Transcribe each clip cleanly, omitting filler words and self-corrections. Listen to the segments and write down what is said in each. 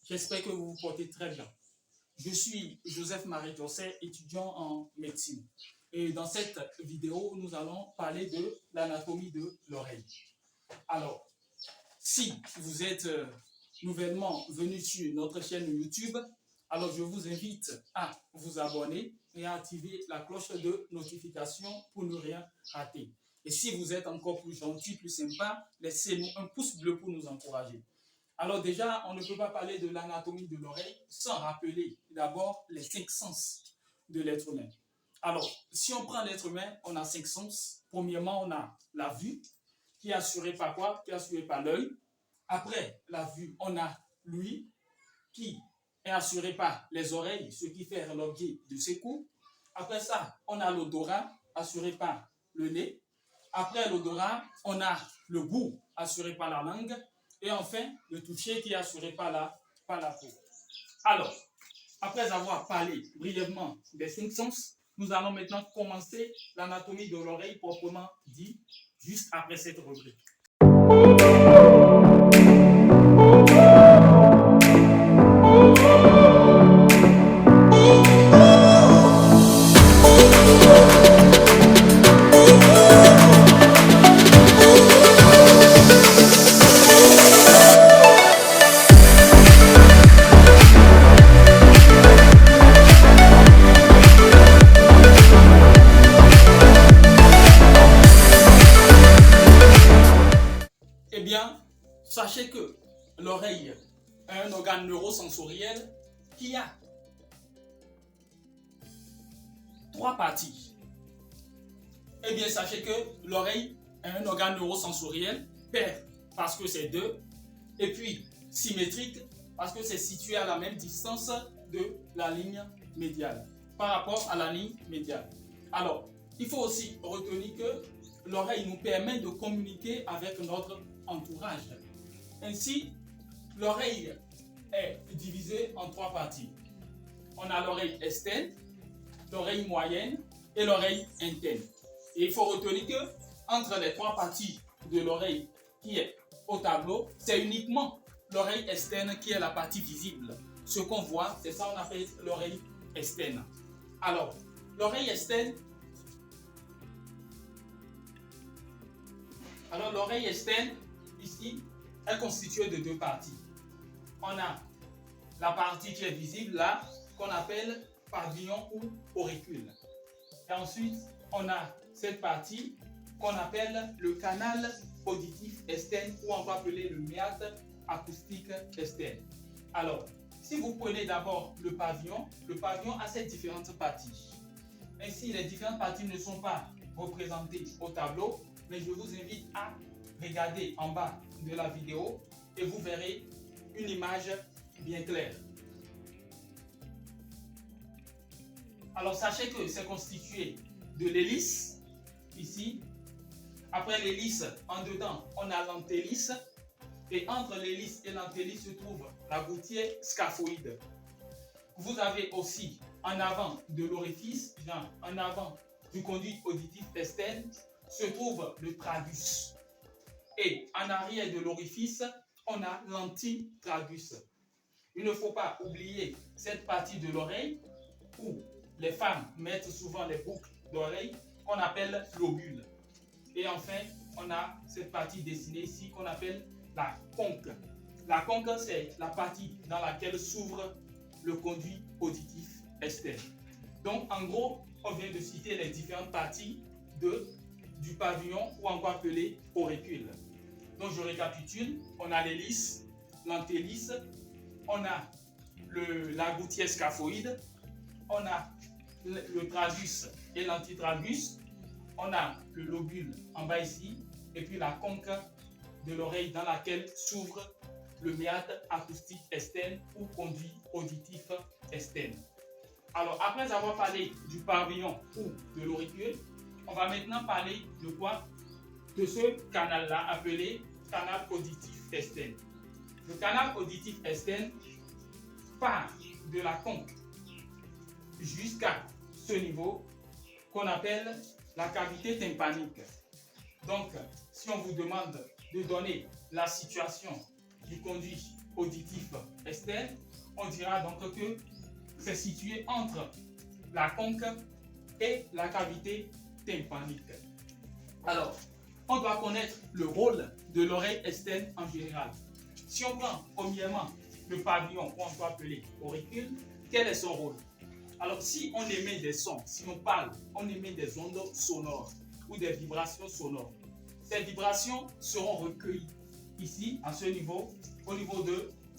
J'espère que vous vous portez très bien. Je suis Joseph-Marie Josset, étudiant en médecine. Et dans cette vidéo, nous allons parler de l'anatomie de l'oreille. Alors, si vous êtes nouvellement venu sur notre chaîne YouTube, alors je vous invite à vous abonner et à activer la cloche de notification pour ne rien rater. Et si vous êtes encore plus gentil, plus sympa, laissez-nous un pouce bleu pour nous encourager. Alors déjà, on ne peut pas parler de l'anatomie de l'oreille sans rappeler d'abord les 5 sens de l'être humain. Alors, si on prend l'être humain, on a 5 sens. Premièrement, on a la vue, qui est assurée par quoi? Qui est assurée par l'œil. Après la vue, on a l'ouïe, qui est assurée par les oreilles, ce qui fait l'objet de ses coups. Après ça, on a l'odorat, assuré par le nez. Après l'odorat, on a le goût, assuré par la langue. Et enfin, le toucher qui est assuré par la peau. Alors, après avoir parlé brièvement des 5 sens, nous allons maintenant commencer l'anatomie de l'oreille proprement dit, juste après cette rubrique. Eh bien, sachez que l'oreille est un organe neurosensoriel qui a 3 parties. Eh bien, sachez que l'oreille est un organe neurosensoriel, pair parce que c'est 2, et puis symétrique parce que c'est situé à la même distance de la ligne médiane, par rapport à la ligne médiane. Alors, il faut aussi retenir que l'oreille nous permet de communiquer avec notre entourage. Ainsi, l'oreille est divisée en 3 parties. On a l'oreille externe, l'oreille moyenne et l'oreille interne. Et il faut retenir que entre les 3 parties de l'oreille qui est au tableau, c'est uniquement l'oreille externe qui est la partie visible. Ce qu'on voit, c'est ça qu'on appelle l'oreille externe. Alors, l'oreille externe, ici, est constituée de 2 parties. On a la partie qui est visible là, qu'on appelle pavillon ou auricule. Et ensuite, on a cette partie qu'on appelle le canal auditif externe ou on va appeler le méate acoustique externe. Alors, si vous prenez d'abord le pavillon a ses différentes parties. Ainsi, les différentes parties ne sont pas représentées au tableau, mais je vous invite à regarder en bas de la vidéo et vous verrez une image bien claire. Alors, sachez que c'est constitué de l'hélice, ici. Après l'hélice, en dedans, on a l'antélice. Et entre l'hélice et l'antélice se trouve la gouttière scaphoïde. Vous avez aussi en avant de l'orifice, en avant du conduit auditif externe, se trouve le tragus. Et en arrière de l'orifice, on a l'antitragus. Il ne faut pas oublier cette partie de l'oreille où les femmes mettent souvent les boucles d'oreille qu'on appelle l'obule. Et enfin, on a cette partie dessinée ici qu'on appelle la conque. La conque, c'est la partie dans laquelle s'ouvre le conduit auditif externe. Donc, en gros, on vient de citer les différentes parties du pavillon ou encore appelé auricule. Donc, je récapitule. On a l'hélice, l'antélice, on a la gouttière scaphoïde, on a le tragus et l'antitragus, on a le lobule en bas ici, et puis la conque de l'oreille dans laquelle s'ouvre le méate acoustique externe ou conduit auditif externe. Alors, après avoir parlé du pavillon ou de l'auricule, on va maintenant parler de quoi? De ce canal-là appelé canal auditif externe. Le canal auditif externe part de la conque jusqu'à ce niveau qu'on appelle la cavité tympanique. Donc, si on vous demande de donner la situation du conduit auditif externe, on dira donc que c'est situé entre la conque et la cavité tympanique. Alors, on doit connaître le rôle de l'oreille externe en général. Si on prend premièrement le pavillon, qu'on peut appeler auricule, quel est son rôle? Alors, si on émet des sons, si on parle, on émet des ondes sonores ou des vibrations sonores. Ces vibrations seront recueillies ici, à ce niveau, au niveau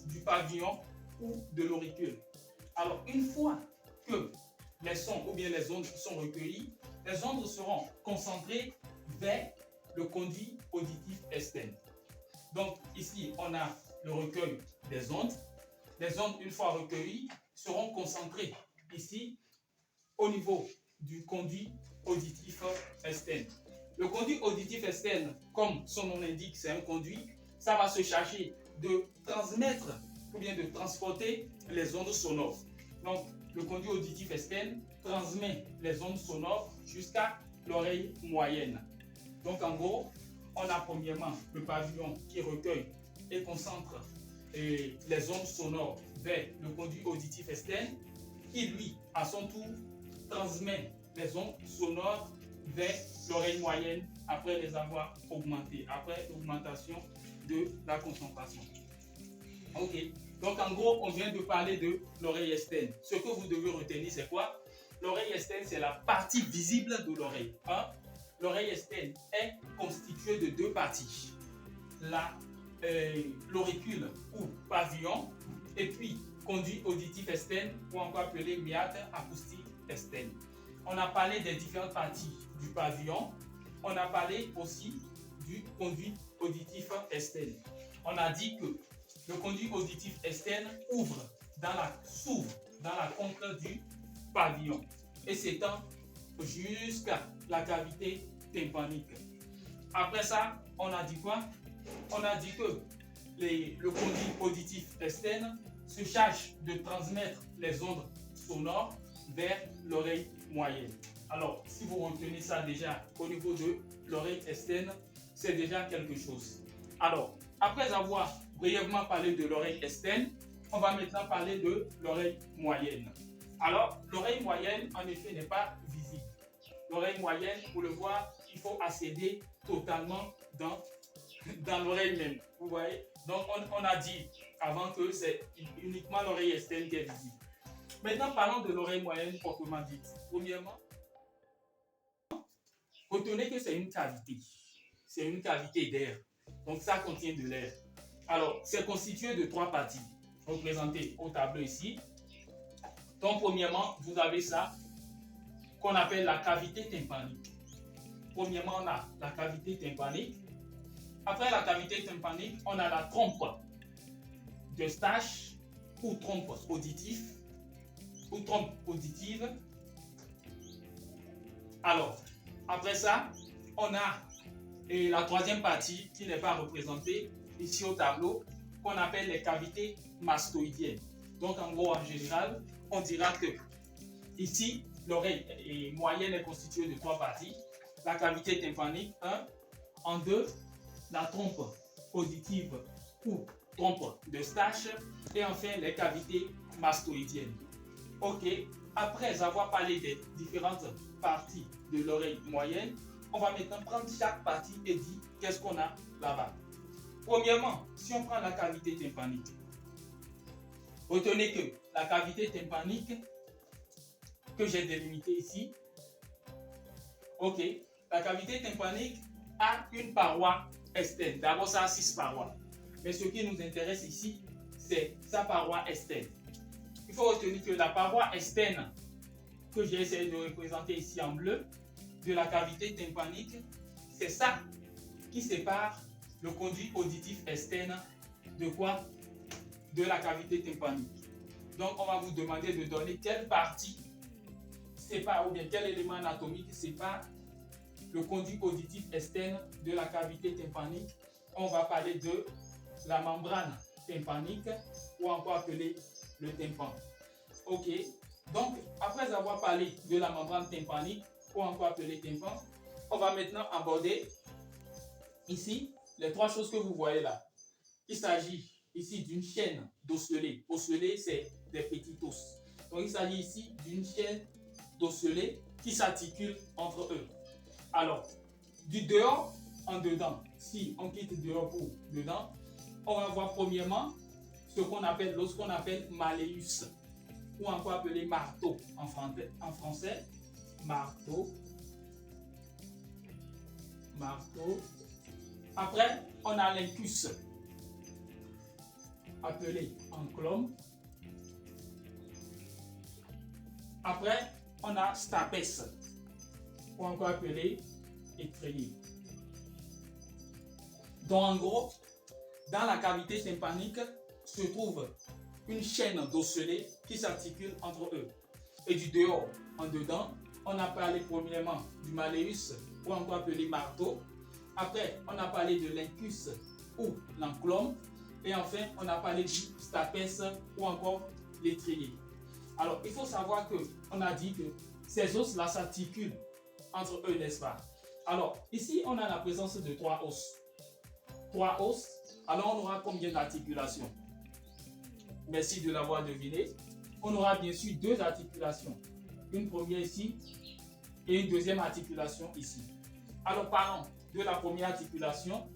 du pavillon ou de l'auricule. Alors, une fois que les sons ou bien les ondes sont recueillies, les ondes seront concentrées vers le conduit auditif externe. Donc, ici, on a le recueil des ondes. Les ondes, une fois recueillies, seront concentrées ici, au niveau du conduit auditif externe. Le conduit auditif externe, comme son nom l'indique, c'est un conduit, ça va se charger de transmettre ou bien de transporter les ondes sonores. Donc, le conduit auditif externe transmet les ondes sonores jusqu'à l'oreille moyenne. Donc, en gros, on a premièrement le pavillon qui recueille et concentre les ondes sonores vers le conduit auditif externe, qui lui, à son tour, transmet les ondes sonores vers l'oreille moyenne après les avoir augmentées, après l'augmentation de la concentration. Ok, donc en gros, on vient de parler de l'oreille externe. Ce que vous devez retenir, c'est quoi? L'oreille externe, c'est la partie visible de l'oreille. Hein? L'oreille externe est constituée de deux parties. L'auricule ou pavillon, et puis conduit auditif externe, ou encore appelé méate acoustique externe. On a parlé des différentes parties du pavillon. On a parlé aussi du conduit auditif externe. On a dit que le conduit auditif externe s'ouvre dans la conque du pavillon et s'étend jusqu'à la cavité tympanique. Après ça, on a dit quoi? On a dit que le conduit auditif externe se charge de transmettre les ondes sonores vers l'oreille moyenne. Alors, si vous retenez ça déjà au niveau de l'oreille externe, c'est déjà quelque chose. Alors, après avoir brièvement parlé de l'oreille externe, on va maintenant parler de l'oreille moyenne. Alors, l'oreille moyenne, en effet, n'est pas visible. L'oreille moyenne, pour le voir, il faut accéder totalement dans l'oreille même. Vous voyez? Donc, on a dit avant que c'est uniquement l'oreille externe qui est visible. Maintenant, parlons de l'oreille moyenne proprement dite. Premièrement, retenez que c'est une cavité. C'est une cavité d'air. Donc, ça contient de l'air. Alors, c'est constitué de trois parties, représentées au tableau ici. Donc, premièrement, vous avez ça qu'on appelle la cavité tympanique. Premièrement, on a la cavité tympanique. Après la cavité tympanique, on a la trompe d'Eustache ou trompe auditive. Alors, après ça, on a la troisième partie qui n'est pas représentée ici au tableau, qu'on appelle les cavités mastoïdiennes. Donc, en gros, en général, on dira que ici, l'oreille moyenne est constituée de trois parties. La cavité tympanique, 1. En 2, la trompe auditive ou trompe d'Eustache. Et enfin, les cavités mastoïdiennes. Ok, après avoir parlé des différentes parties de l'oreille moyenne, on va maintenant prendre chaque partie et dire qu'est-ce qu'on a là-bas. Premièrement, si on prend la cavité tympanique, retenez que la cavité tympanique que j'ai délimitée ici, ok, la cavité tympanique a une paroi externe. D'abord, ça a 6 parois. Mais ce qui nous intéresse ici, c'est sa paroi externe. Il faut retenir que la paroi externe que j'ai essayé de représenter ici en bleu, de la cavité tympanique, c'est ça qui sépare le conduit auditif externe de quoi? De la cavité tympanique. Donc, on va vous demander de donner quelle partie sépare ou bien quel élément anatomique sépare le conduit auditif externe de la cavité tympanique. On va parler de la membrane tympanique ou encore appelée le tympan. Ok, donc après avoir parlé de la membrane tympanique ou encore appelée tympan, on va maintenant aborder ici les trois choses que vous voyez là. Il s'agit ici d'une chaîne d'osselets. Osselets, c'est des petits os. Donc, il s'agit ici d'une chaîne d'osselets qui s'articulent entre eux. Alors, du dehors en dedans, si on quitte dehors pour dedans, on va voir premièrement ce qu'on appelle, lorsqu'on appelle malleus, ou encore appelé marteau en français, marteau. Après, on a l'incus, appelé enclume. Après, on a stapes, ou encore appelé étrier. Donc, en gros, dans la cavité tympanique se trouve une chaîne d'osselets qui s'articule entre eux. Et du dehors en dedans, on a parlé premièrement du malleus, ou encore appelé marteau. Après, on a parlé de l'incus ou l'enclume. Et enfin, on a parlé du stapes ou encore l'étrier. Alors, il faut savoir qu'on a dit que ces os-là s'articulent entre eux, n'est-ce pas? Alors, ici, on a la présence de 3 os. 3 os, alors on aura combien d'articulations? Merci de l'avoir deviné. On aura bien sûr 2 articulations. Une première ici et une deuxième articulation ici. Alors, parlons de la première articulation.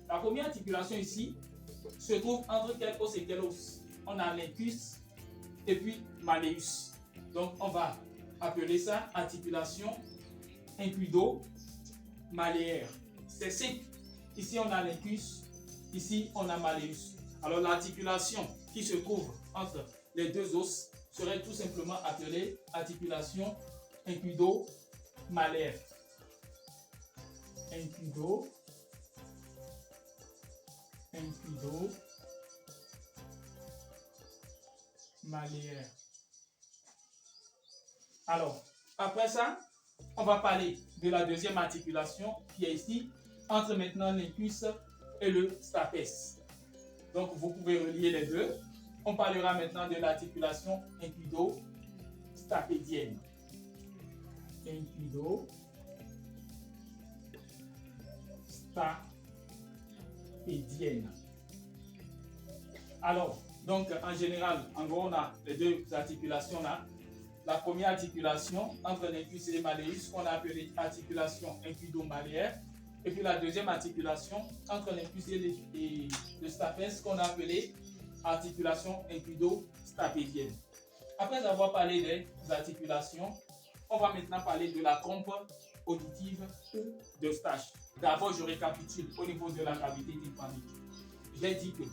La première articulation ici se trouve entre quel os et quel os? On a l'incus et puis malleus. Donc, on va appeler ça articulation incudo-malléaire. C'est simple. Ici, on a l'incus, ici, on a malleus. Alors, l'articulation qui se trouve entre les 2 os serait tout simplement appelée articulation incudo-malléaire. Incudo-malléaire. Alors, après ça, on va parler de la deuxième articulation qui est ici, entre maintenant l'incus et le stapes. Donc, vous pouvez relier les deux. On parlera maintenant de l'articulation incudo-stapédienne. Incudo-stapédienne. Alors, donc, en général, en gros, on a les 2 articulations là. La première articulation entre l'incus et les malleus, qu'on a appelée articulation incudo-malléaire. Et puis la deuxième articulation entre l'incus et le stapes, qu'on a appelée articulation incudo-stapédienne. Après avoir parlé des articulations, on va maintenant parler de la trompe auditive ou d'Eustache. D'abord, je récapitule au niveau de la cavité tympanique. J'ai dit que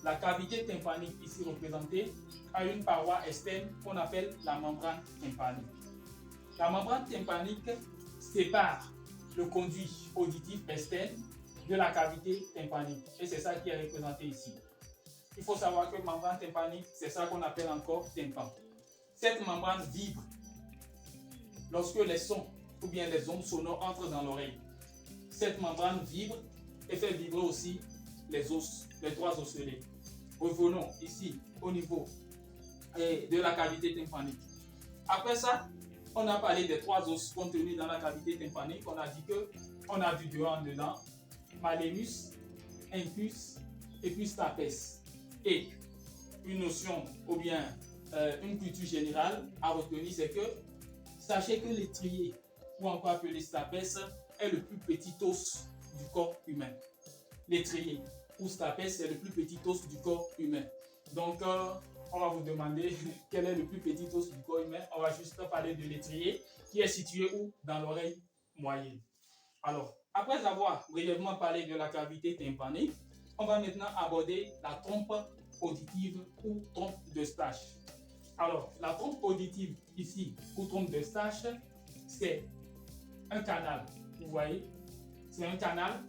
la cavité tympanique ici représentée a une paroi externe qu'on appelle la membrane tympanique. La membrane tympanique sépare le conduit auditif externe de la cavité tympanique. Et c'est ça qui est représenté ici. Il faut savoir que membrane tympanique, c'est ça qu'on appelle encore tympan. Cette membrane vibre lorsque les sons ou bien les ondes sonores entrent dans l'oreille. Cette membrane vibre et fait vibrer aussi les os, les 3 osselets. Revenons ici au niveau de la cavité tympanique. Après ça, on a parlé des 3 os contenus dans la cavité tympanique. On a dit que on a du dehors en dedans, malleus, incus et puis stapes. Et une notion ou bien une culture générale à retenir, c'est que sachez que l'étrier, ou encore appelé stapes, est le plus petit os du corps humain. L'étrier ou stapes est le plus petit os du corps humain. Donc, on va vous demander quel est le plus petit os du corps humain. On va juste parler de l'étrier qui est situé où? Dans l'oreille moyenne. Alors, après avoir brièvement parlé de la cavité tympanique, on va maintenant aborder la trompe auditive ou trompe d'Eustache. Alors, la trompe auditive ici, ou trompe d'Eustache, c'est un canal. Vous voyez, c'est un canal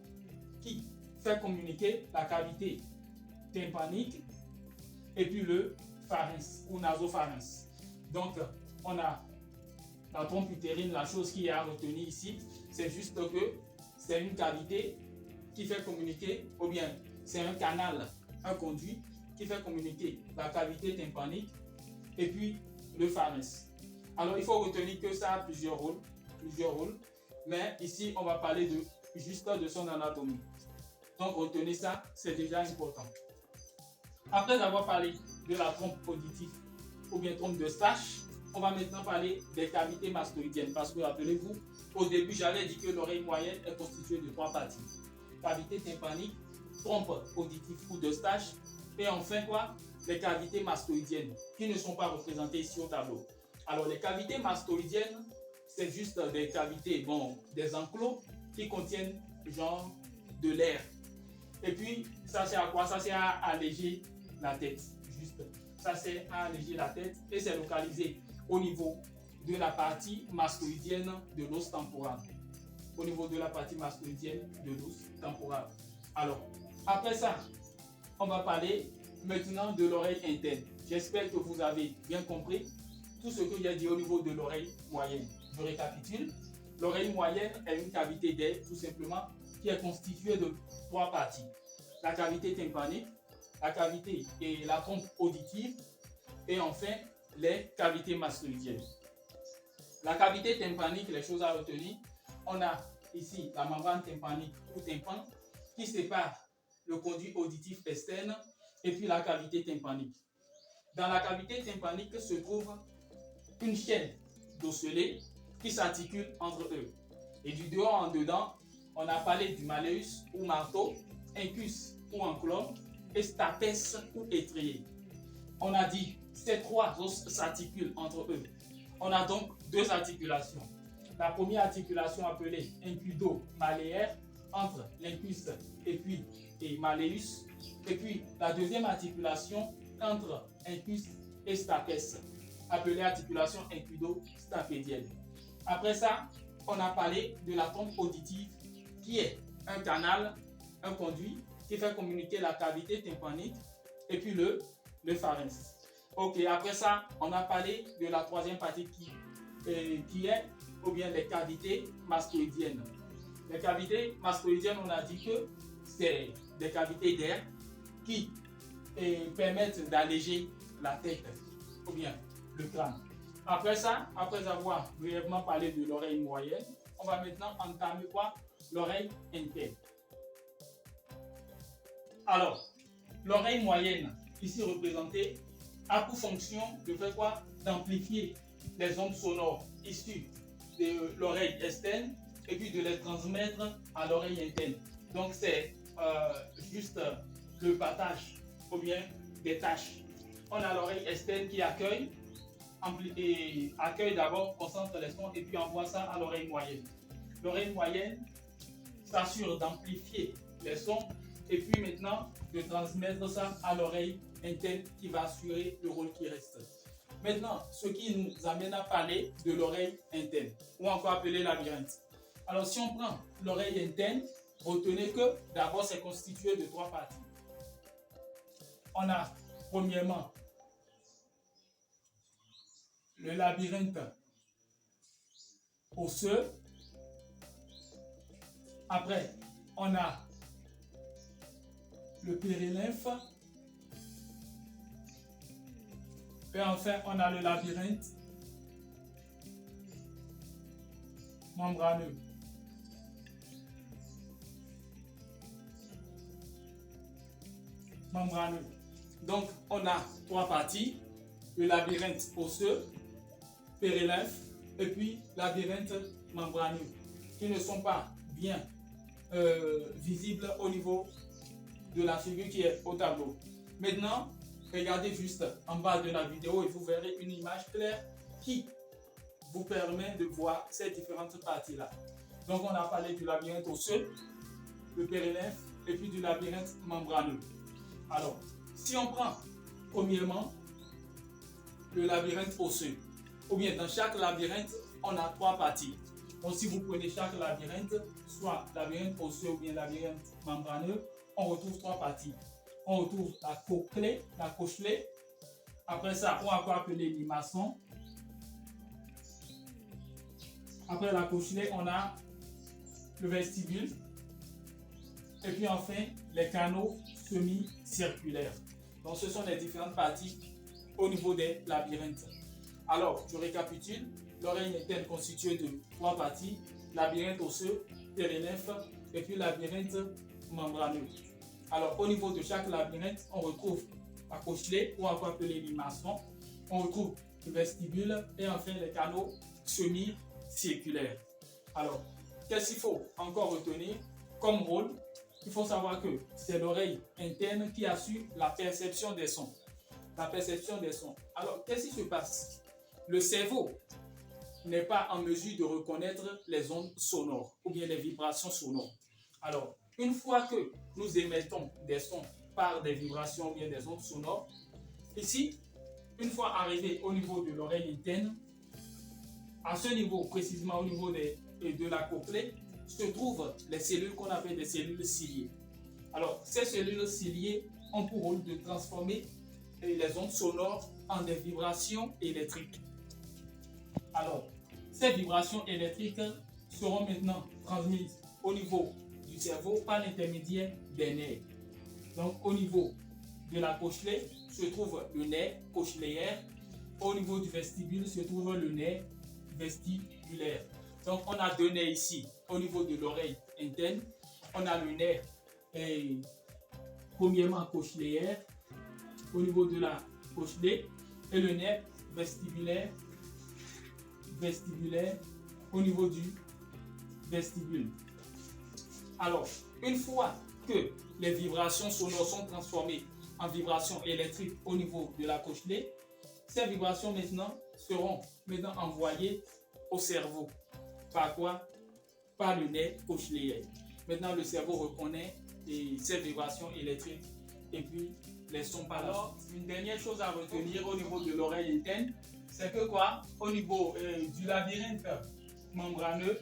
qui fait communiquer la cavité tympanique et puis le pharynx ou nasopharynx. Donc, on a la trompe utérine. La chose qui est à retenir ici, c'est juste que c'est une cavité qui fait communiquer, ou bien c'est un canal, un conduit qui fait communiquer la cavité tympanique et puis le pharynx. Alors, il faut retenir que ça a plusieurs rôles, mais ici, on va parler juste de son anatomie. Donc, retenez ça, c'est déjà important. Après avoir parlé de la trompe auditive ou bien trompe de Stache, on va maintenant parler des cavités mastoïdiennes. Parce que rappelez-vous, au début, j'avais dit que l'oreille moyenne est constituée de 3 parties. Cavité tympanique, trompe auditive ou de Stache, et enfin quoi? Les cavités mastoïdiennes, qui ne sont pas représentées ici au tableau. Alors les cavités mastoïdiennes, c'est juste des cavités, bon, des enclos qui contiennent genre de l'air. Et puis, ça sert à quoi? Ça sert à alléger la tête. Juste, ça sert à alléger la tête et c'est localisé au niveau de la partie mastoïdienne de l'os temporal. Au niveau de la partie mastoïdienne de l'os temporal. Alors, après ça, on va parler maintenant de l'oreille interne. J'espère que vous avez bien compris tout ce que j'ai dit au niveau de l'oreille moyenne. Je récapitule. L'oreille moyenne est une cavité d'air, tout simplement, qui est constituée de 3 parties. La cavité tympanique, la cavité et la trompe auditive, et enfin les cavités mastoïdiennes. La cavité tympanique, les choses à retenir, on a ici la membrane tympanique ou tympan qui sépare le conduit auditif externe et puis la cavité tympanique. Dans la cavité tympanique se trouve une chaîne d'osselets qui s'articulent entre eux. Et du dehors en dedans, on a parlé du malleus ou marteau, incus ou enclume et stapes ou étrier. On a dit ces 3 os s'articulent entre eux. On a donc 2 articulations. La première articulation appelée incudo-malléaire entre l'incus et malleus. Et puis la deuxième articulation entre incus et stapes, appelée articulation incudo-stapédienne. Après ça, on a parlé de la trompe auditive qui est un canal, un conduit qui fait communiquer la cavité tympanique et puis le pharynx. Ok, après ça, on a parlé de la troisième partie qui est ou bien les cavités mastoïdiennes. Les cavités mastoïdiennes, on a dit que c'est des cavités d'air qui permettent d'alléger la tête ou bien le crâne. Après ça, après avoir brièvement parlé de l'oreille moyenne, on va maintenant entamer quoi? L'oreille interne. Alors, l'oreille moyenne, ici représentée, a pour fonction de faire quoi? D'amplifier les ondes sonores issues de l'oreille externe et puis de les transmettre à l'oreille interne. Donc c'est juste le partage ou bien des tâches. On a l'oreille externe qui accueille d'abord, concentre les sons et puis envoie ça à l'oreille moyenne. L'oreille moyenne s'assure d'amplifier les sons et puis maintenant de transmettre ça à l'oreille interne qui va assurer le rôle qui reste. Maintenant, ce qui nous amène à parler de l'oreille interne ou encore appelée labyrinthe. Alors si on prend l'oreille interne, retenez que d'abord c'est constitué de 3 parties. On a premièrement le labyrinthe osseux. Après, on a le périlymphe. Et enfin, on a le labyrinthe membraneux. Donc, on a 3 parties. Le labyrinthe osseux, périlymphe et puis labyrinthe membraneux qui ne sont pas bien visibles au niveau de la figure qui est au tableau. Maintenant, regardez juste en bas de la vidéo et vous verrez une image claire qui vous permet de voir ces différentes parties-là. Donc, on a parlé du labyrinthe osseux, le périlymphe et puis du labyrinthe membraneux. Alors, si on prend premièrement le labyrinthe osseux, ou bien dans chaque labyrinthe, on a 3 parties. Donc, si vous prenez chaque labyrinthe, soit labyrinthe osseux ou bien labyrinthe membraneux, on retrouve 3 parties. On retrouve la cochlée, la cochlée. Après ça, on va encore appeler limaçon. Après la cochlée, on a le vestibule. Et puis enfin, les canaux semi-circulaires. Donc, ce sont les différentes parties au niveau des labyrinthes. Alors, je récapitule. L'oreille interne constituée de 3 parties. Labyrinthe osseux, périlymphe et puis labyrinthe membraneux. Alors, au niveau de chaque labyrinthe, on retrouve la cochlée ou encore appelé limaçon. On retrouve le vestibule et enfin les canaux semi-circulaires. Alors, qu'est-ce qu'il faut encore retenir comme rôle? Il faut savoir que c'est l'oreille interne qui assure la perception des sons. La perception des sons. Alors, qu'est-ce qui se passe? Le cerveau n'est pas en mesure de reconnaître les ondes sonores ou bien les vibrations sonores. Alors, une fois que nous émettons des sons par des vibrations ou bien des ondes sonores, ici, une fois arrivé au niveau de l'oreille interne, à ce niveau, précisément au niveau de la cochlée, se trouvent les cellules qu'on appelle des cellules ciliées. Alors, ces cellules ciliées ont pour rôle de transformer les ondes sonores en des vibrations électriques. Alors, ces vibrations électriques seront maintenant transmises au niveau du cerveau par l'intermédiaire des nerfs. Donc, au niveau de la cochlée se trouve le nerf cochléaire. Au niveau du vestibule se trouve le nerf vestibulaire. Donc, on a deux nerfs ici au niveau de l'oreille interne. On a le nerf premièrement cochléaire au niveau de la cochlée et le nerf vestibulaire au niveau du vestibule. Alors, une fois que les vibrations sonores sont transformées en vibrations électriques au niveau de la cochlée, ces vibrations maintenant seront envoyées au cerveau. Par quoi? Par le nerf cochléaire. Maintenant, le cerveau reconnaît ces vibrations électriques et puis les sons par là. Alors, une dernière chose à retenir au niveau de l'oreille interne, c'est que quoi? Au niveau du labyrinthe membraneux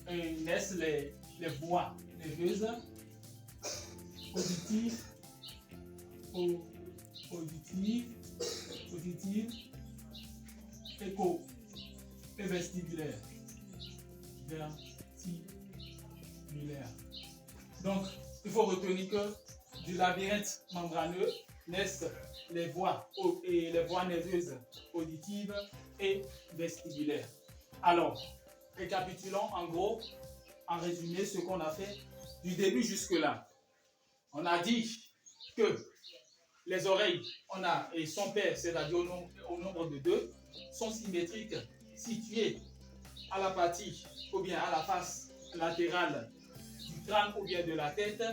naissent les voies nerveuses auditives, écho et vestibulaires. Donc, il faut retenir que du labyrinthe membraneux naissent les voies nerveuses auditives et vestibulaires. Alors, récapitulons en gros, en résumé, ce qu'on a fait du début jusque-là. On a dit que les oreilles, et son père, c'est-à-dire au nombre de 2, sont symétriques, situées à la partie ou bien à la face latérale du crâne ou bien de la tête,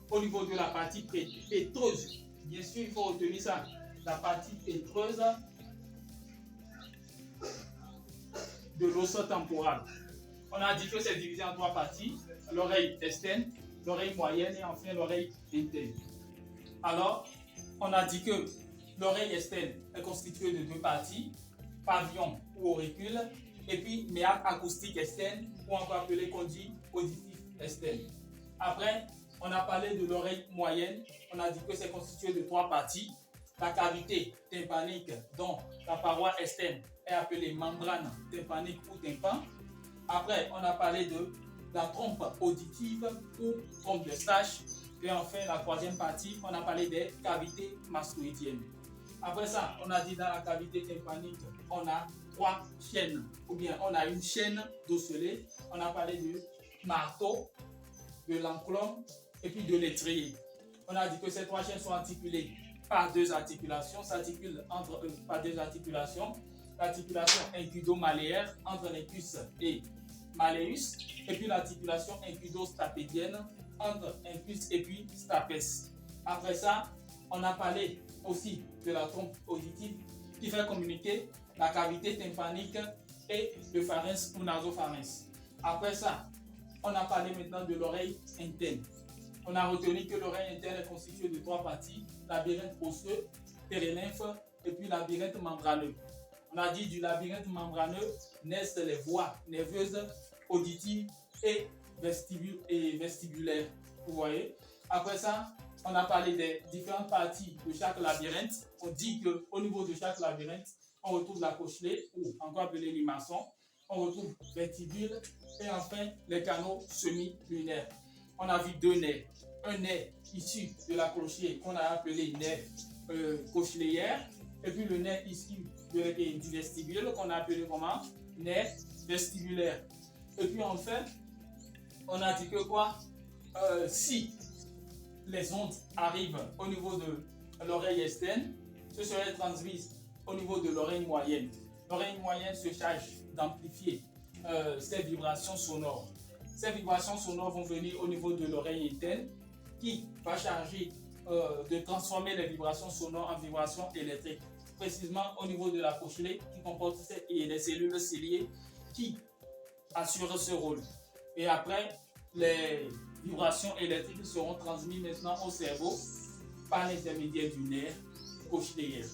au niveau de la partie pétreuse. Bien sûr, il faut retenir ça, la partie pétreuse de l'os temporal. On a dit que c'est divisé en 3 parties, l'oreille externe, l'oreille moyenne et enfin l'oreille interne. Alors, on a dit que l'oreille externe est constituée de 2 parties, pavillon ou auricule, et puis méac acoustique externe, ou encore appelé conduit auditif externe. Après, on a parlé de l'oreille moyenne. On a dit que c'est constitué de 3 parties. La cavité tympanique, dont la paroi externe est appelée membrane tympanique ou tympan. Après, on a parlé de la trompe auditive ou trompe de Stache. Et enfin, la 3e partie, on a parlé des cavités mastoïdiennes. Après ça, on a dit dans la cavité tympanique, on a 3 chaînes. Ou bien, on a une chaîne d'osselets. On a parlé du marteau, de l'enclume et puis de l'étrier. On a dit que ces 3 chaînes sont articulées par 2 articulations, s'articulent entre eux par 2 articulations. L'articulation incudo-maléaire entre l'incus et malleus, et puis l'articulation incudo-stapédienne entre incus et puis stapes. Après ça, on a parlé aussi de la trompe auditive qui fait communiquer la cavité tympanique et le pharynx ou nasopharynx. Après ça, on a parlé maintenant de l'oreille interne. On a retenu que l'oreille interne est constituée de 3 parties, labyrinthe osseux, périlymphe et puis labyrinthe membraneux. On a dit du labyrinthe membraneux naissent les voies nerveuses auditives et vestibulaires. Vous voyez? Après ça, on a parlé des différentes parties de chaque labyrinthe. On dit qu'au niveau de chaque labyrinthe, on retrouve la cochlée, ou encore appelée limaçon. On retrouve vestibule et enfin les canaux semi-lunaires. On a vu 2 nerfs. Un nerf issu de la cochlée qu'on a appelé nerf cochléaire, et puis le nerf issu du vestibule qu'on a appelé comment? Nerf vestibulaire. Et puis enfin, on a dit que quoi? Si les ondes arrivent au niveau l'oreille externe, ce serait transmise au niveau de l'oreille moyenne. L'oreille moyenne se charge d'amplifier ces vibrations sonores. Ces vibrations sonores vont venir au niveau de l'oreille interne qui va charger de transformer les vibrations sonores en vibrations électriques, précisément au niveau de la cochlée qui comporte les cellules ciliées qui assurent ce rôle. Et après, les vibrations électriques seront transmises maintenant au cerveau par l'intermédiaire du nerf cochléaire.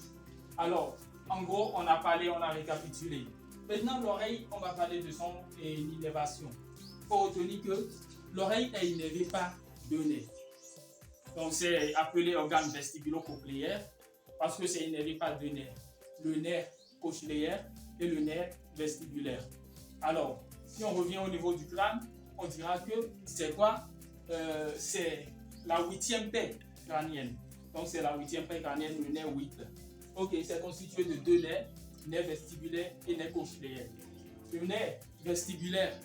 Alors, en gros, on a parlé, on a récapitulé. Maintenant, l'oreille, on va parler de son innervation. Il faut retenir que l'oreille est innervée par deux nerfs. Donc, c'est appelé organe vestibulo-cochléaire parce que c'est innervé par deux nerfs. Le nerf cochléaire et le nerf vestibulaire. Alors, si on revient au niveau du crâne, on dira que c'est quoi? C'est la 8e paix crânienne. Donc, c'est la 8e paix crânienne, le nerf 8. Ok, c'est constitué de deux nerfs, nerf vestibulaire et nerf cochléaire. Le nerf vestibulaire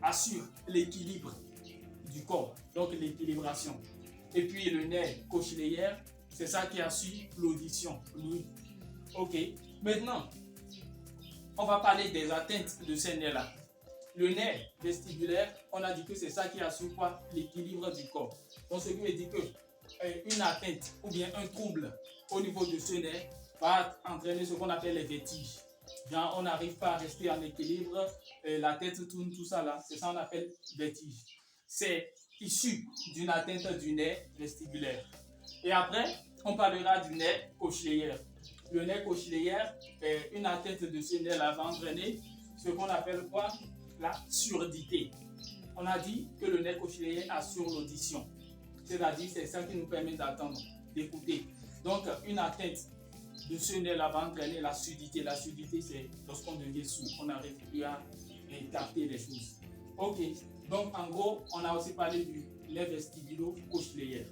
assure l'équilibre du corps, donc l'équilibration. Et puis le nerf cochléaire, c'est ça qui assure l'audition. Ok, maintenant, on va parler des atteintes de ces nerfs-là. Le nerf vestibulaire, on a dit que c'est ça qui assure quoi? L'équilibre du corps. Donc, ce qui veut dire que une atteinte ou bien un trouble au niveau de ce nerf va entraîner ce qu'on appelle les vertiges. Genre, on n'arrive pas à rester en équilibre, la tête tourne, tout ça là, c'est ça qu'on appelle vertige. C'est issu d'une atteinte du nerf vestibulaire. Et après, on parlera du nerf cochléaire. Le nerf cochléaire, une atteinte de ce nerf-là va entraîner ce qu'on appelle quoi? La surdité. On a dit que le nerf cochléaire assure l'audition. C'est-à-dire, c'est ça qui nous permet d'attendre, d'écouter. Donc, une atteinte de ce nerf-là va entraîner la surdité. La surdité, c'est lorsqu'on devient sourd, on n'arrive plus à capter les choses. Ok, donc en gros, on a aussi parlé du nerf vestibulo-cochléaire.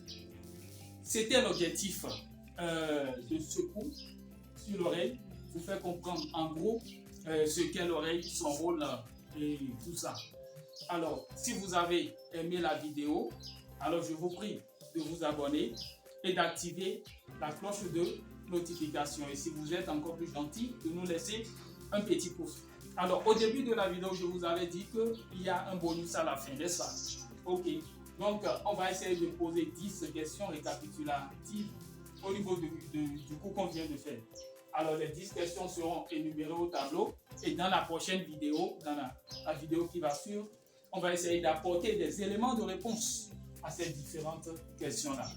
C'était l'objectif de ce cours sur l'oreille, vous faire comprendre en gros ce qu'est l'oreille, son rôle et tout ça. Alors, si vous avez aimé la vidéo, alors je vous prie de vous abonner et d'activer la cloche de notification. Et si vous êtes encore plus gentil, de nous laisser un petit pouce. Alors, au début de la vidéo, je vous avais dit qu'il y a un bonus à la fin, n'est-ce pas? Ok, donc on va essayer de poser 10 questions récapitulatives au niveau du cours qu'on vient de faire. Alors, les 10 questions seront énumérées au tableau et dans la prochaine vidéo, dans la vidéo qui va suivre, on va essayer d'apporter des éléments de réponse à ces différentes questions-là.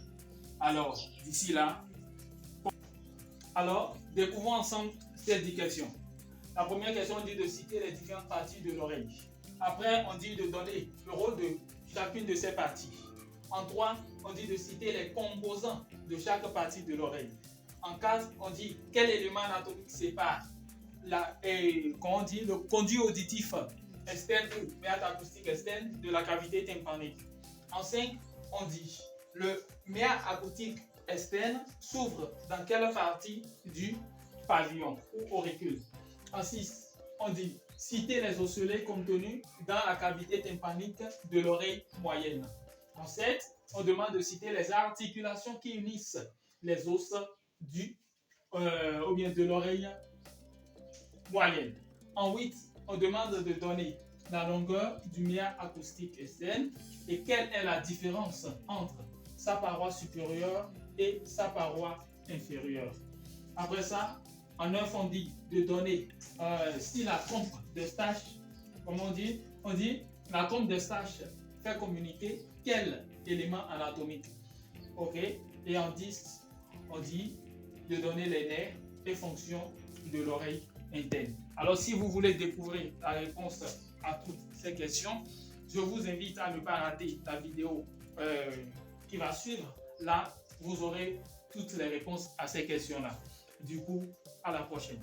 Alors, d'ici là, découvrons ensemble ces 10 questions. La première question, on dit de citer les différentes parties de l'oreille. Après, on dit de donner le rôle de chacune de ces parties. En 3, on dit de citer les composants de chaque partie de l'oreille. En 4, on dit quel élément anatomique sépare le conduit auditif externe ou méate acoustique externe de la cavité tympanique. En 5, on dit le méate acoustique externe s'ouvre dans quelle partie du pavillon ou auricule. En 6, on dit citer les osselets contenus dans la cavité tympanique de l'oreille moyenne. En 7, on demande de citer les articulations qui unissent les os ou bien de l'oreille moyenne. En 8, on demande de donner la longueur du méate acoustique externe et quelle est la différence entre sa paroi supérieure et sa paroi inférieure. Après ça, en 9, on dit de donner si la trompe d'Eustache, comme on dit la trompe d'Eustache fait communiquer quel élément anatomique. Ok. Et en 10, on dit de donner les nerfs et fonctions de l'oreille interne. Alors, si vous voulez découvrir la réponse à toutes ces questions, je vous invite à ne pas rater la vidéo qui va suivre. Là, vous aurez toutes les réponses à ces questions-là. Du coup, à la prochaine.